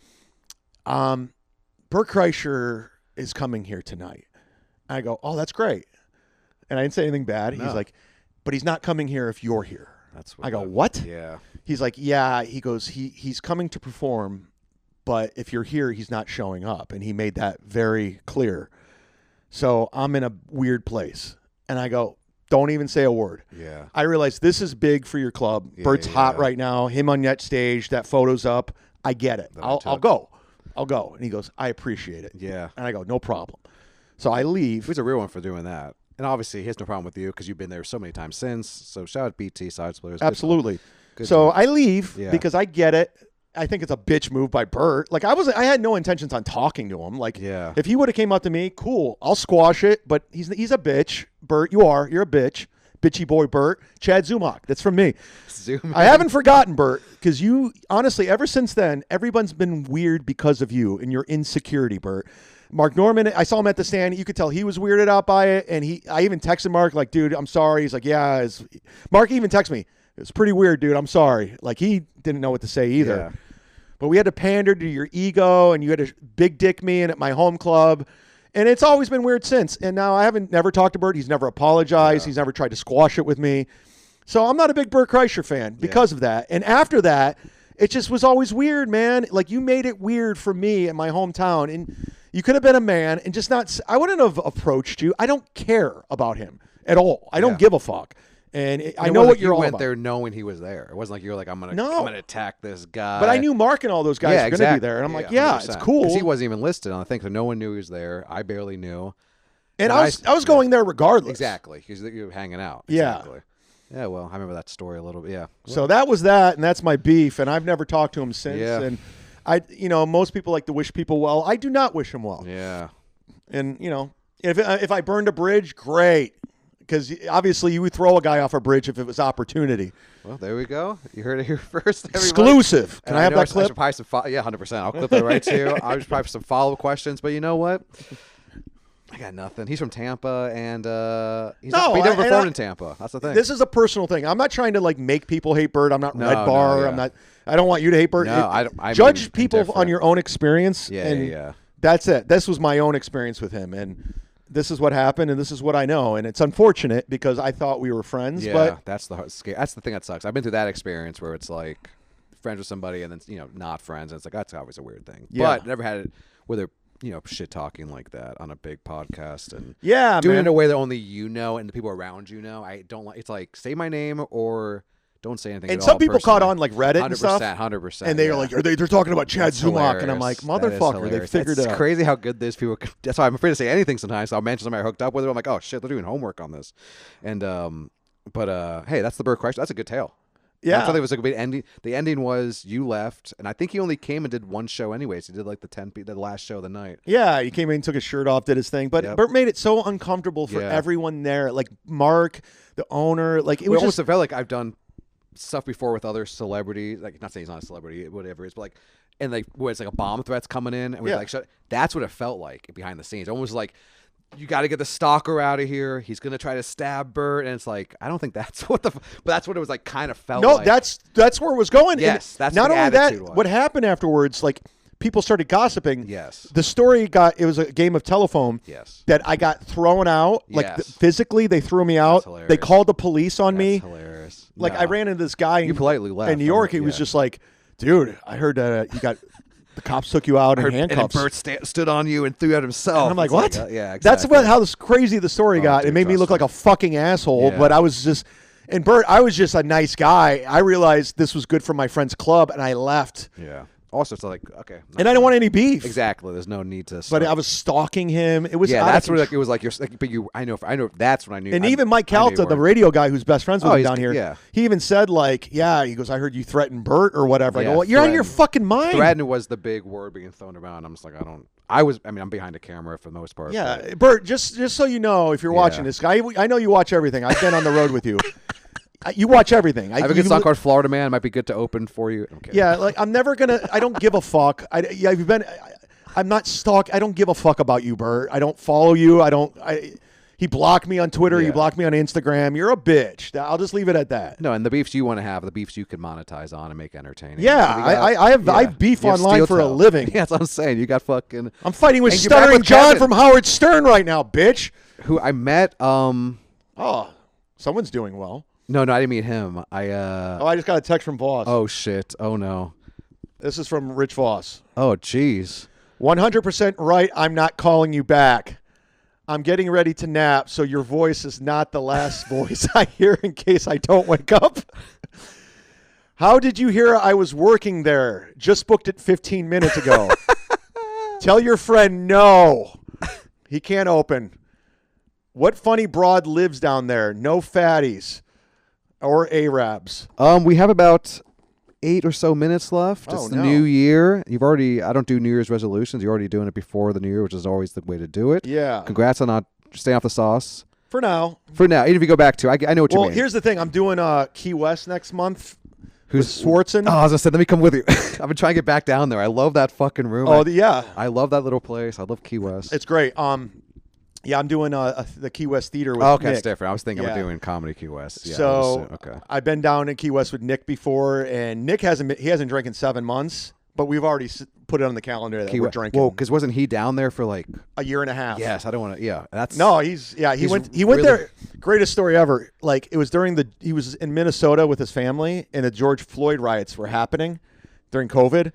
S2: Bert Kreischer is coming here tonight. I go, oh, that's great. And I didn't say anything bad.
S1: No.
S2: He's like, but he's not coming here if you're here.
S1: That's
S2: I go, what?
S1: Yeah.
S2: He's like, yeah. He goes, he's coming to perform, but if you're here, he's not showing up. And he made that very clear. So I'm in a weird place. And I go, don't even say a word.
S1: Yeah.
S2: I realize this is big for your club.
S1: Yeah,
S2: Bert's hot
S1: yeah.
S2: right now. Him on that stage, that photo's up. I get it. I'll go. I'll go. And he goes, I appreciate it.
S1: Yeah.
S2: And I go, no problem. So I leave.
S1: He's a real one for doing that. And obviously, he has no problem with you because you've been there so many times since. So shout out BT Side Splitters.
S2: Absolutely.
S1: Good
S2: So
S1: job.
S2: I leave
S1: Yeah.
S2: because I get it. I think it's a bitch move by Bert. Like I had no intentions on talking to him. Like
S1: Yeah.
S2: if he would have came up to me, cool, I'll squash it. But he's a bitch. Bert, you're a bitch. Bitchy boy Bert. Chad Zumock. That's from me.
S1: Zoom.
S2: I haven't forgotten, Bert, because you honestly, ever since then, everyone's been weird because of you and your insecurity, Bert. Mark Norman, I saw him at the stand. You could tell he was weirded out by it. And I even texted Mark, like, dude, I'm sorry. He's like, yeah. Mark even texted me. It's pretty weird, dude. I'm sorry. Like, he didn't know what to say either.
S1: Yeah.
S2: But we had to pander to your ego, and you had to big dick me in at my home club. And it's always been weird since. And now I never talked to Bert. He's never apologized.
S1: Yeah.
S2: He's never tried to squash it with me. So I'm not a big Bert Kreischer fan because of that. And after that, it just was always weird, man. Like, you made it weird for me in my hometown. And you could have been a man and just not – I wouldn't have approached you. I don't care about him at all. I don't give a fuck. And I know what you're all
S1: about. You went
S2: about.
S1: there knowing he was there. It wasn't like you were like, I'm
S2: No.
S1: gonna attack this guy.
S2: But I knew Mark and all those guys were going to be there. And I'm like, yeah,
S1: 100%.
S2: it's cool.
S1: 'Cause he wasn't even listed on the thing, so no one knew he was there. I barely knew.
S2: And I was going there regardless.
S1: Exactly, because you were hanging out.
S2: Yeah.
S1: Exactly. Yeah, well, I remember that story a little bit. Yeah.
S2: So that was that, and that's my beef, and I've never talked to him since.
S1: Yeah.
S2: And most people like to wish people well. I do not wish them well.
S1: Yeah.
S2: And if I burned a bridge, great, because obviously you would throw a guy off a bridge if it was opportunity.
S1: Well, there we go. You heard it here first. Everybody.
S2: Exclusive. Can
S1: And
S2: I have
S1: know
S2: that
S1: I
S2: clip?
S1: should probably yeah, 100%. I'll clip that right too. I was probably some follow-up questions, but you know what? I got nothing. He's from Tampa, and he never performed in Tampa. That's the thing.
S2: This is a personal thing. I'm not trying to make people hate Bert. I'm not
S1: No,
S2: Red Bar.
S1: yeah.
S2: I'm not. I don't want you to hate Bert.
S1: No, I
S2: judge
S1: mean,
S2: people
S1: indifferent.
S2: on your own experience.
S1: Yeah,
S2: and
S1: yeah.
S2: That's it. This was my own experience with him, and this is what happened, and this is what I know, and it's unfortunate because I thought we were friends.
S1: Yeah,
S2: but
S1: that's the thing that sucks. I've been through that experience where it's like friends with somebody and then not friends, and it's like that's always a weird thing.
S2: Yeah.
S1: But never had it where they're shit talking like that on a big podcast and
S2: yeah,
S1: doing it
S2: man.
S1: in a way that only you know and the people around you know. I don't like. It's like say my name or don't say anything.
S2: And
S1: at
S2: some
S1: all
S2: people caught
S1: personally.
S2: on like Reddit and stuff,
S1: 100%,
S2: and they're like, they're talking about Chad
S1: That's
S2: Zumock, and I'm like,
S1: hilarious. That is
S2: motherfucker, they
S1: hilarious.
S2: figured
S1: It's
S2: it out.
S1: crazy how good these people. That's why I'm afraid to say anything sometimes. So I'll mention somebody I hooked up with. I'm like, oh shit, they're doing homework on this, and hey, that's the Bert Kreischer. That's a good tale.
S2: Yeah,
S1: I thought it was a good ending. The ending was you left, and I think he only came and did one show anyways. He did like the last show of the night.
S2: Yeah, he came in, took his shirt off, did his thing, but
S1: Yep.
S2: Bert made it so uncomfortable for
S1: Yeah.
S2: everyone there. Like Mark, the owner, like it
S1: Well,
S2: was
S1: almost
S2: just
S1: felt like I've done stuff before with other celebrities. Like not saying he's not a celebrity, whatever it is, but like and like where it's like a bomb threat's coming in, and we're
S2: Yeah.
S1: like, that's what it felt like behind the scenes. Almost like you got to get the stalker out of here. He's gonna try to stab Bert, and it's like I don't think that's what but that's what it was like. Kind of felt.
S2: no,
S1: like.
S2: that's where it was going.
S1: Yes,
S2: And
S1: that's
S2: not
S1: what the
S2: only that.
S1: attitude was.
S2: What happened afterwards, like people started gossiping.
S1: Yes.
S2: The story it was a game of telephone.
S1: Yes.
S2: That I got thrown out. Like
S1: Yes.
S2: physically, they threw me out.
S1: hilarious.
S2: They called the police on me.
S1: That's hilarious.
S2: Like
S1: No.
S2: I ran into this guy.
S1: You politely left.
S2: in New York. He was
S1: Yeah.
S2: just like, dude, I heard that you got the cops took you out in
S1: And then
S2: handcuffs.
S1: Bert stood on you and threw at himself.
S2: And I'm like,
S1: It's
S2: what?
S1: yeah, exactly.
S2: That's how this crazy the story got. It
S1: dude,
S2: made me
S1: trust
S2: look
S1: me.
S2: like a fucking asshole,
S1: Yeah.
S2: but I was just, and Bert, I was just a nice guy. I realized this was good for my friend's club, and I left.
S1: Yeah. Also, it's like okay.
S2: And I didn't want any beef.
S1: Exactly. There's no need to.
S2: But I was stalking him. It was
S1: Yeah,
S2: out of
S1: that's where
S2: control.
S1: like it was like you're. Like, but you, I know. That's when I knew.
S2: And
S1: I-
S2: even Mike
S1: I knew
S2: Calta,
S1: you
S2: the
S1: weren't.
S2: radio guy who's best friends with
S1: Oh,
S2: him
S1: he's-
S2: down here,
S1: yeah.
S2: he even said like, yeah, he goes, I heard you threatened Bert or whatever. I
S1: Yeah,
S2: go, well, you're out of your
S1: threatened.
S2: fucking mind.
S1: Threatened was the big word being thrown around. I'm just like, I don't. I mean, I'm behind a camera for the most part.
S2: Yeah,
S1: but-
S2: Bert, just so you know, if you're watching
S1: Yeah.
S2: this, I know you watch everything. I've been on the road with you. You watch everything.
S1: I have a good song called Florida Man. It might be good to open for you. Okay.
S2: Yeah, like I'm never gonna. I don't give a fuck. I'm not stalk. I don't give a fuck about you, Bert. I don't follow you. He blocked me on Twitter.
S1: Yeah.
S2: You blocked me on Instagram. You're a bitch. I'll just leave it at that.
S1: No, and the beefs you want to have, the beefs you can monetize on and make entertaining.
S2: Yeah,
S1: So we got-
S2: I have beef
S1: You have
S2: online
S1: steel
S2: for a
S1: toe.
S2: living.
S1: Yeah, that's what I'm saying. You got fucking
S2: I'm fighting with
S1: And you're back
S2: Stuttering
S1: with
S2: John
S1: Kevin.
S2: from Howard Stern right now, bitch.
S1: who I met.
S2: Oh, someone's doing well.
S1: No, I didn't meet him.
S2: I just got a text from Voss.
S1: Oh shit. Oh no.
S2: This is from Rich Voss.
S1: Oh jeez.
S2: 100% right. I'm not calling you back. I'm getting ready to nap, so your voice is not the last voice I hear in case I don't wake up. How did you hear I was working there? Just booked it 15 minutes ago. Tell your friend no. He can't open. What funny broad lives down there? No fatties or Arabs.
S1: We have about 8 or so minutes left.
S2: Oh,
S1: It's the
S2: no.
S1: new year. I don't do New Year's resolutions. You're already doing it before the new year, which is always the way to do it.
S2: Yeah.
S1: Congrats on not staying off the sauce.
S2: For now.
S1: For now, even if you go back to, I know what you
S2: Well,
S1: mean.
S2: here's the thing. I'm doing Key West next month.
S1: Who's
S2: with Swardson?
S1: Oh, I was gonna say, let me come with you. I've been trying to get back down there. I love that fucking room.
S2: Yeah.
S1: I love that little place. I love Key West.
S2: It's great. Yeah, I'm doing the Key West Theater with
S1: okay,
S2: Nick.
S1: that's different. I was thinking
S2: Yeah.
S1: I'm doing comedy Key West. Yeah,
S2: So
S1: okay.
S2: I've been down in Key West with Nick before, and Nick hasn't drank in 7 months, but we've already put it on the calendar that we're drinking.
S1: Well, because wasn't he down there for like?
S2: a year and a half.
S1: Yes, I don't want to. Yeah, that's
S2: No, he went
S1: really-
S2: there. Greatest story ever. Like it was he was in Minnesota with his family, and the George Floyd riots were happening during COVID, and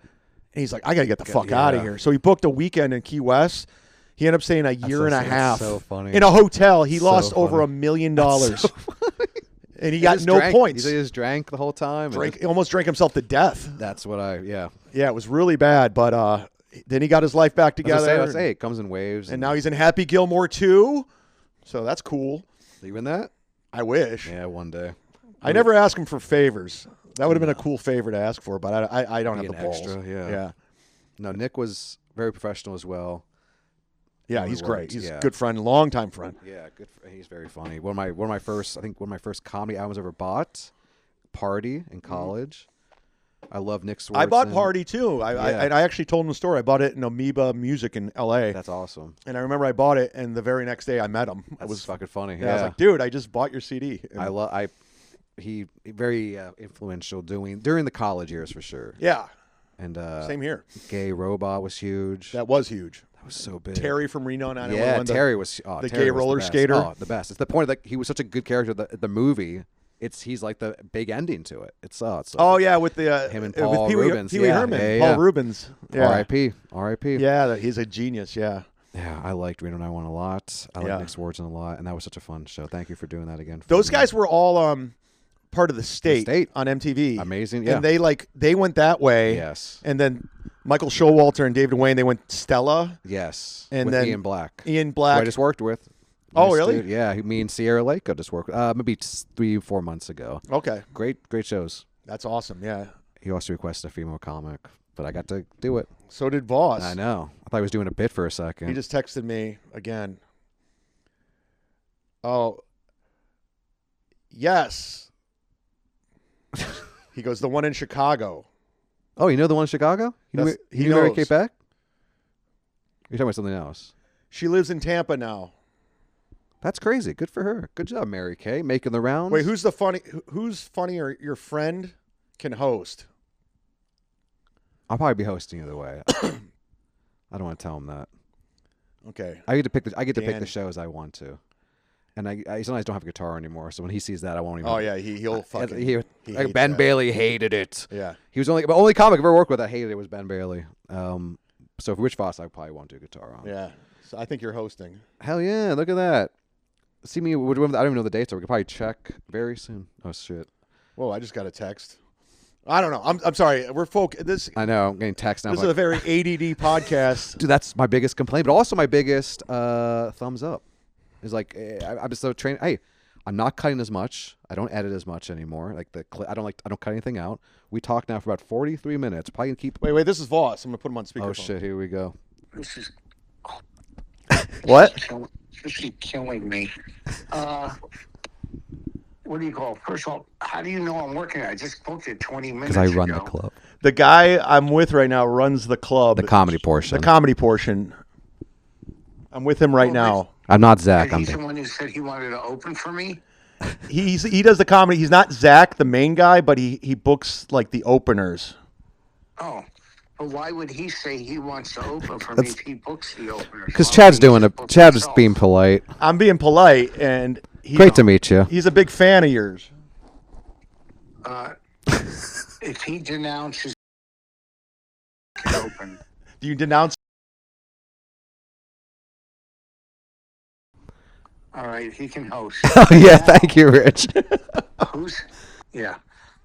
S2: he's like, I got to get the fuck out of
S1: yeah.
S2: here. So he booked a weekend in Key West. He ended up staying a year and a half
S1: so funny.
S2: in a hotel. He
S1: So
S2: lost over
S1: funny.
S2: $1 million,
S1: So
S2: and he got
S1: just
S2: no
S1: drank.
S2: points.
S1: He just drank the whole time. and
S2: He almost drank himself to death.
S1: that's what
S2: Yeah, it was really bad, but then he got his life back together.
S1: I say it comes in waves.
S2: and now he's in Happy Gilmore too, so that's cool.
S1: leaving that.
S2: I wish.
S1: Yeah, one day.
S2: I never ask him for favors. That would have been a cool favor to ask for, but I don't have
S1: Be
S2: the
S1: an
S2: balls.
S1: extra, yeah.
S2: yeah,
S1: No, Nick was very professional as well.
S2: yeah.
S1: Really
S2: He's great.
S1: worked,
S2: He's
S1: yeah.
S2: a good friend, longtime friend.
S1: Yeah, good. He's very funny. One of my first comedy albums I ever bought. Party in college. I love Nick Swardson.
S2: I bought Party too.
S1: Yeah.
S2: I actually told him the story. I bought it in Amoeba Music in L.A.
S1: That's awesome.
S2: and I remember I bought it, and the very next day I met him.
S1: That was fucking funny.
S2: I was like, dude, I just bought your CD. And
S1: He very influential during the college years for sure.
S2: yeah,
S1: And
S2: same here.
S1: Gay Robot was huge.
S2: That was huge.
S1: That was so big.
S2: Terry from Reno 911.
S1: Yeah,
S2: the-
S1: Terry was
S2: the
S1: Terry
S2: gay
S1: was
S2: roller
S1: best.
S2: skater.
S1: Oh, the best. It's the point that he was such a good character. The movie, he's like the big ending to it. It's so
S2: Oh yeah, with the
S1: Him and
S2: with
S1: Paul
S2: Pee Wee
S1: Rubens.
S2: Pee Wee
S1: Yeah,
S2: Herman,
S1: yeah,
S2: Paul
S1: yeah.
S2: Rubens. Yeah.
S1: R.I.P.
S2: Yeah, he's a genius. Yeah.
S1: Yeah, I liked Reno 911 a lot. I
S2: Yeah.
S1: like Nick Swardson a lot, and that was such a fun show. Thank you for doing that again. for
S2: Those
S1: me.
S2: guys were all part of the state
S1: on
S2: MTV.
S1: Amazing, yeah.
S2: And they went that way.
S1: Yes.
S2: And then Michael Showalter and David Wayne, they went Stella.
S1: Yes.
S2: And
S1: with
S2: then
S1: Ian Black.
S2: Ian
S1: Who
S2: Black.
S1: I just worked with.
S2: Oh,
S1: Nice
S2: really?
S1: dude. Yeah, me and Sierra Lake I just worked with. Maybe 3-4 months ago.
S2: Okay.
S1: Great shows.
S2: That's awesome. Yeah.
S1: He also requested a female comic, but I got to do it.
S2: So did Voss.
S1: I know. I thought he was doing a bit for a second.
S2: He just texted me again. Oh. Yes. He goes, the one in Chicago.
S1: Oh, you know the one in Chicago?
S2: He
S1: knew Mary
S2: knows.
S1: Kate Beck? You're talking about something else.
S2: She lives in Tampa now.
S1: That's crazy. Good for her. Good job, Mary Kay, making the rounds.
S2: Wait, who's funnier? Your friend can host.
S1: I'll probably be hosting either way. I don't want to tell him that.
S2: Okay.
S1: I get to pick the
S2: Dan.
S1: shows I want to, and I sometimes don't have a guitar anymore. So when he sees that, I won't even.
S2: Oh yeah, he'll fucking. he hates
S1: Ben
S2: that.
S1: Bailey hated it.
S2: Yeah.
S1: He was the only comic I've ever worked with that hated it was Ben Bailey. So for Rich Voss, I probably won't do guitar on.
S2: Yeah. So I think you're hosting.
S1: Hell yeah! Look at that. See me. I don't even know the dates. So we could probably check very soon. Oh shit!
S2: Whoa! I just got a text. I don't know. I'm sorry. We're This
S1: I know. I'm getting text now.
S2: is
S1: I'm
S2: a
S1: like,
S2: very ADD podcast.
S1: dude, that's my biggest complaint, but also my biggest thumbs up is like I'm just so trained. Hey, I'm not cutting as much. I don't edit as much anymore. Like I don't cut anything out. We talked now for about 43 minutes. Probably gonna keep.
S2: Wait. This is Voss. I'm gonna put him on speakerphone.
S1: Oh shit! Here we go.
S3: This is
S2: What?
S3: this is killing me. What do you call it? First of all, how do you know I'm working? I just booked it 20 minutes
S1: Because I run
S3: ago.
S1: the club.
S2: The guy I'm with right now runs the club.
S1: The comedy portion.
S2: The comedy portion. I'm with him right
S3: Well,
S2: now.
S1: I'm not Zach.
S3: And he's the one who said he wanted to open for me.
S2: He does the comedy. He's not Zach, the main guy, but he books like the openers.
S3: Oh, but why would he say he wants to open for me if he books the openers?
S1: Because Chad's being polite.
S2: I'm being polite, and
S1: Great to meet you.
S2: He's a big fan of yours.
S3: If he denounces, can open.
S2: Do you denounce?
S3: All right, he can host.
S1: Oh yeah, thank you, Rich.
S3: Who's? Yeah.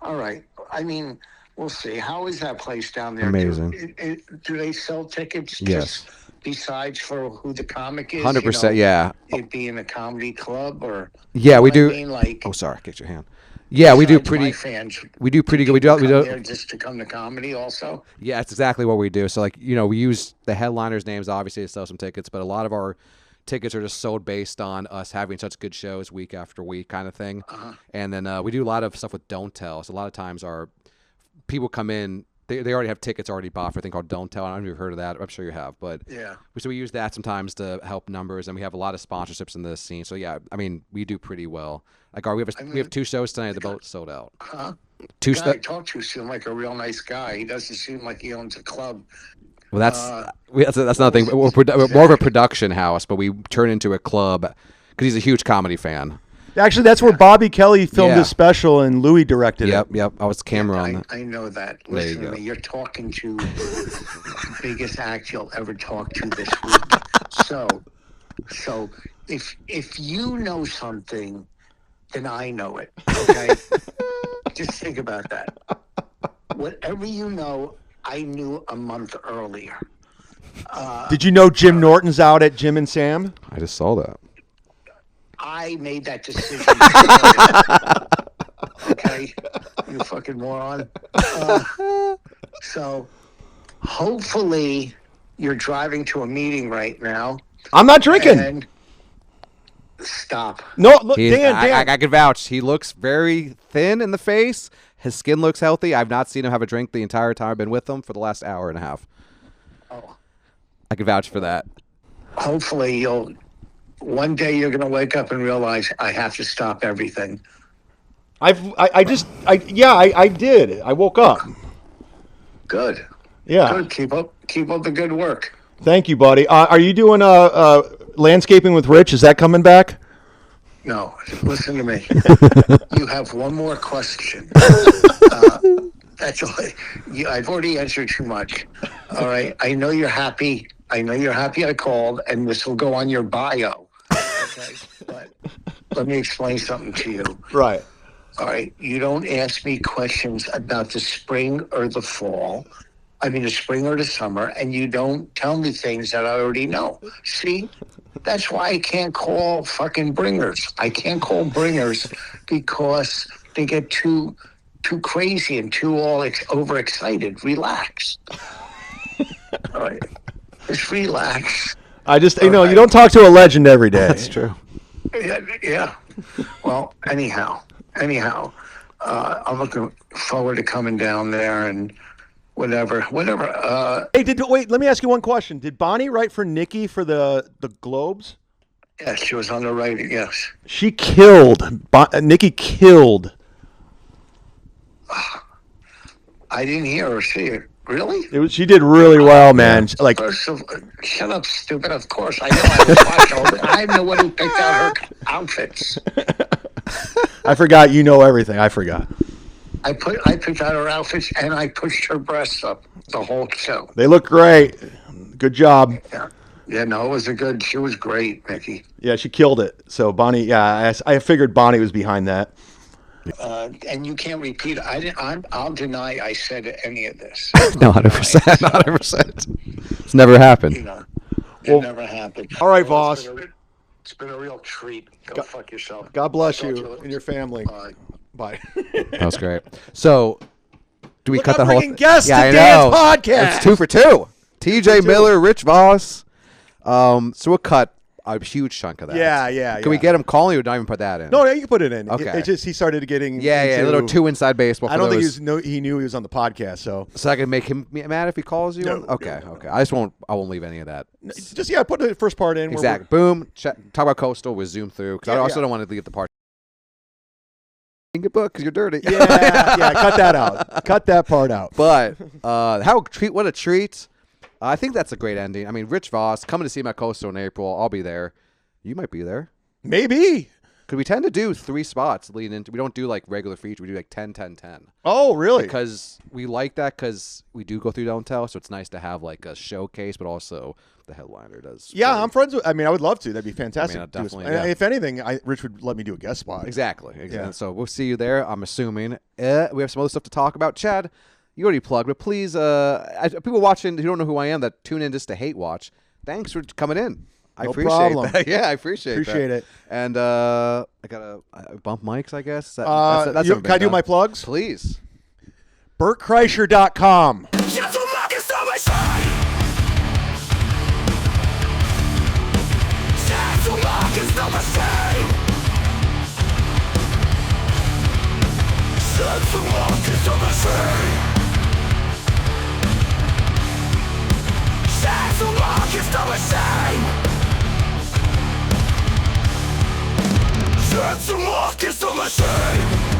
S3: All right. I mean, we'll see. How is that place down there?
S1: Amazing.
S3: Do they sell tickets?
S1: Yes.
S3: Just besides for who the comic is?
S1: 100%. Yeah.
S3: It being a comedy club, or
S1: yeah, we do.
S3: I mean, like,
S1: oh, sorry, kicked your hand. Yeah, we do pretty.
S3: My fans,
S1: we do pretty good. We
S3: come
S1: do.
S3: there just to come to comedy, also.
S1: Yeah, that's exactly what we do. So like, we use the headliners' names obviously to sell some tickets, but a lot of our tickets are just sold based on us having such good shows week after week, kind of thing. And then we do a lot of stuff with Don't Tell. So a lot of times our people come in, they already have tickets already bought for a thing called Don't Tell. I don't know if you've heard of that. I'm sure you have, but
S3: yeah.
S1: So we use that sometimes to help numbers, and we have a lot of sponsorships in this scene. So yeah, I mean, we do pretty well. Like we have 2 shows tonight. They're both sold out.
S3: The guy I talked to seemed like a real nice guy. He doesn't seem like he owns a club.
S1: Well, that's another thing. We're more of a production house, but we turn into a club because he's a huge comedy fan.
S2: Actually, that's where Bobby Kelly filmed his special and Louis directed it.
S1: Yep. I was camera on that.
S3: I know that. Listen to me. You're talking to the biggest act you'll ever talk to this week. So if you know something, then I know it. Okay? Just think about that. Whatever you know, I knew a month earlier.
S2: Did you know Jim Norton's out at Jim and Sam?
S1: I just saw that.
S3: I made that decision. Okay? You fucking moron. So, hopefully, you're driving to a meeting right now.
S2: I'm not drinking.
S3: And stop.
S2: No, look, Dan.
S1: I can vouch. He looks very thin in the face. His skin looks healthy. I've not seen him have a drink the entire time I've been with him for the last hour and a half.
S3: Oh.
S1: I can vouch for that.
S3: Hopefully, one day you're going to wake up and realize I have to stop everything.
S2: I did. I woke up.
S3: Good.
S2: Yeah.
S3: Good. Keep up the good work.
S2: Thank you, buddy. Are you doing landscaping with Rich? Is that coming back?
S3: No. Listen to me. You have one more question. That's all. I've already answered too much. All right. I know you're happy. I called, and this will go on your bio. Okay. But let me explain something to you.
S2: Right.
S3: All right. You don't ask me questions about the spring or the fall. I mean, the spring or the summer, and you don't tell me things that I already know. See? That's why I can't call fucking bringers. I can't call bringers because they get too crazy and too all overexcited. Relax. All right. Just relax.
S2: I just, you don't talk to a legend every day.
S1: That's true.
S3: Yeah. Well, anyhow, I'm looking forward to coming down there and whatever.
S2: Hey, wait, let me ask you one question. Did Bonnie write for Nikki for the Globes?
S3: Yes, she was on the writing, yes.
S2: She killed. Nikki killed.
S3: I didn't hear or see it. Really?
S2: She did really well, man. Like,
S3: shut up, stupid. Of course, I know. I was watching all the, I'm the one who picked out her outfits.
S2: I forgot. You know everything. I forgot.
S3: I picked out her outfits and I pushed her breasts up the whole show.
S2: They look great. Good job.
S3: Yeah. No, she was great, Nikki.
S2: Yeah, she killed it. So Bonnie, I figured Bonnie was behind that.
S3: And you can't repeat. I'll deny I said any of this.
S1: No, 100%. 100%. It's never happened.
S3: It never happened.
S2: All right, Voss.
S3: It's been a real treat. Go fuck yourself.
S2: God bless you and your family. Bye.
S1: That was great. So, do we cut the whole thing?
S2: Guest to Dan's podcast.
S1: It's 2 for 2. TJ Miller, Rich Voss. So we'll cut a huge chunk of that.
S2: Yeah.
S1: Can we get him calling you or not even put that in?
S2: No, you can put it in.
S1: Okay.
S2: It just he started getting
S1: a little too inside baseball.
S2: I don't think he knew he was on the podcast. So
S1: I can make him mad if he calls you.
S2: No,
S1: okay.
S2: no.
S1: I won't leave any of that.
S2: Just put the first part in.
S1: Exactly. Boom. Talk about Coastal. We'll zoom through because I also don't want to leave the part. Good book because you're dirty.
S2: Yeah. Cut that out. Cut that part out.
S1: But what a treat. I think that's a great ending. I mean, Rich Voss coming to see him at Coastal in April. I'll be there. You might be there.
S2: Maybe.
S1: Because we tend to do 3 spots leading into. We don't do like regular feature. We do like 10, 10, 10.
S2: Oh, really?
S1: Because we like that because we do go through Don't Tell. So it's nice to have like a showcase, but also the headliner does.
S2: Yeah, I'm friends with. I mean, I would love to. That'd be fantastic.
S1: Definitely.
S2: If anything, Rich would let me do a guest spot.
S1: Exactly.
S2: Yeah.
S1: So we'll see you there. I'm assuming. We have some other stuff to talk about. Chad, you already plugged, but please, people watching who don't know who I am that tune in just to hate watch. Thanks for coming in. I appreciate
S2: problem.
S1: that. Yeah, I appreciate
S2: it.
S1: And I gotta bump mics, I guess.
S2: Can I do my plugs?
S1: Please.
S2: BertKreischer.com.
S4: Zumock is the machine.